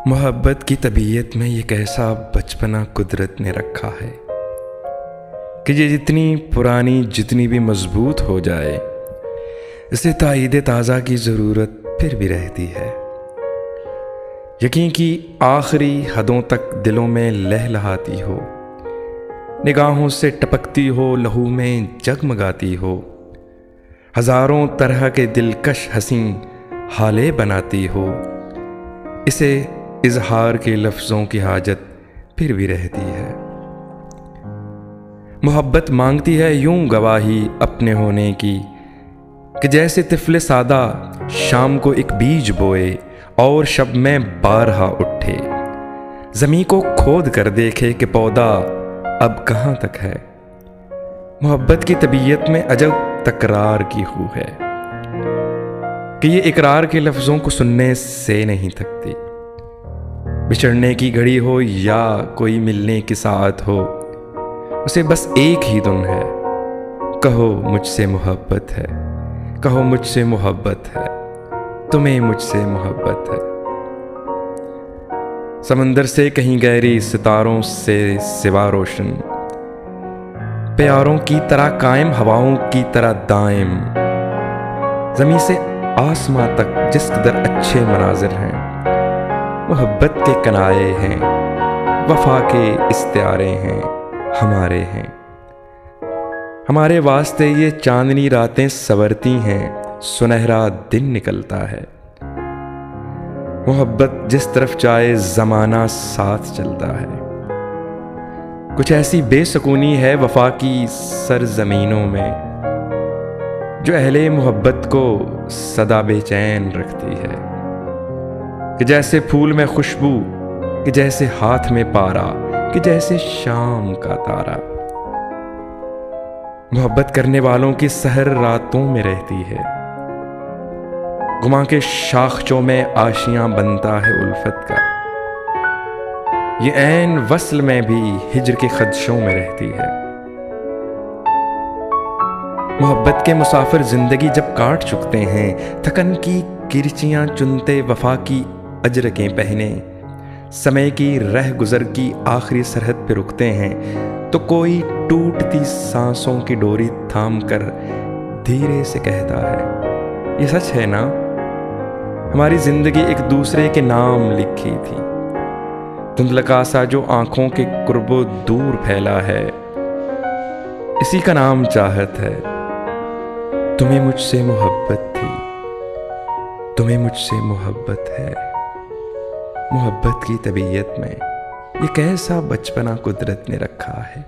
मोहब्बत की तबीयत में ये कैसा बचपना कुदरत ने रखा है कि ये जितनी पुरानी जितनी भी मजबूत हो जाए, इसे ताईद ताज़ा की ज़रूरत फिर भी रहती है। यकीन की आखिरी हदों तक दिलों में लहलहाती हो, निगाहों से टपकती हो, लहू में जगमगाती हो, हज़ारों तरह के दिलकश हंसी हाले बनाती हो। इसे इजहार के लफ्ज़ों की हाजत फिर भी रहती है। मोहब्बत मांगती है यूं गवाही अपने होने की कि जैसे तिफले सादा शाम को एक बीज बोए और शब में बारहा उठे, ज़मीं को खोद कर देखे कि पौधा अब कहाँ तक है। मोहब्बत की तबीयत में अजब तकरार की खू है कि ये इकरार के लफ्ज़ों को सुनने से नहीं थकती। बिछड़ने की घड़ी हो या कोई मिलने की साथ हो, उसे बस एक ही धुन है, कहो मुझसे मोहब्बत है, कहो मुझसे मोहब्बत है, तुम्हें मुझसे मोहब्बत है। समंदर से कहीं गहरी, सितारों से सिवा रोशन, प्यारों की तरह कायम, हवाओं की तरह दायम, ज़मीं से आसमां तक जिस कदर अच्छे मनाजिर हैं, मोहब्बत के कनाए हैं, वफा के इस्तियारे हैं, हमारे हैं। हमारे वास्ते ये चांदनी रातें संवरती हैं, सुनहरा दिन निकलता है। मोहब्बत जिस तरफ जाए ज़माना साथ चलता है। कुछ ऐसी बेसुकूनी है वफा की सरजमीनों में, जो अहले मोहब्बत को सदा बेचैन रखती है। कि जैसे फूल में खुशबू, कि जैसे हाथ में पारा, कि जैसे शाम का तारा। मोहब्बत करने वालों की सहर रातों में रहती है, गुमा के शाखचों में आशियां बनता है उल्फत का। ये ऐन वस्ल में भी हिज्र के खदशों में रहती है। मोहब्बत के मुसाफिर जिंदगी जब काट चुकते हैं, थकन की किरचियां चुनते वफा की अजरकें पहने, समय की रह गुजर की आखिरी सरहद पे रुकते हैं, तो कोई टूटती सांसों की डोरी थाम कर धीरे से कहता है, ये सच है ना, हमारी जिंदगी एक दूसरे के नाम लिखी थी। धुंधलका सा जो आंखों के कुर्बो दूर फैला है, इसी का नाम चाहत है। तुम्हें मुझसे मोहब्बत थी, तुम्हें मुझसे मोहब्बत है। मोहब्बत की तबीयत में ये कैसा बचपना कुदरत ने रखा है।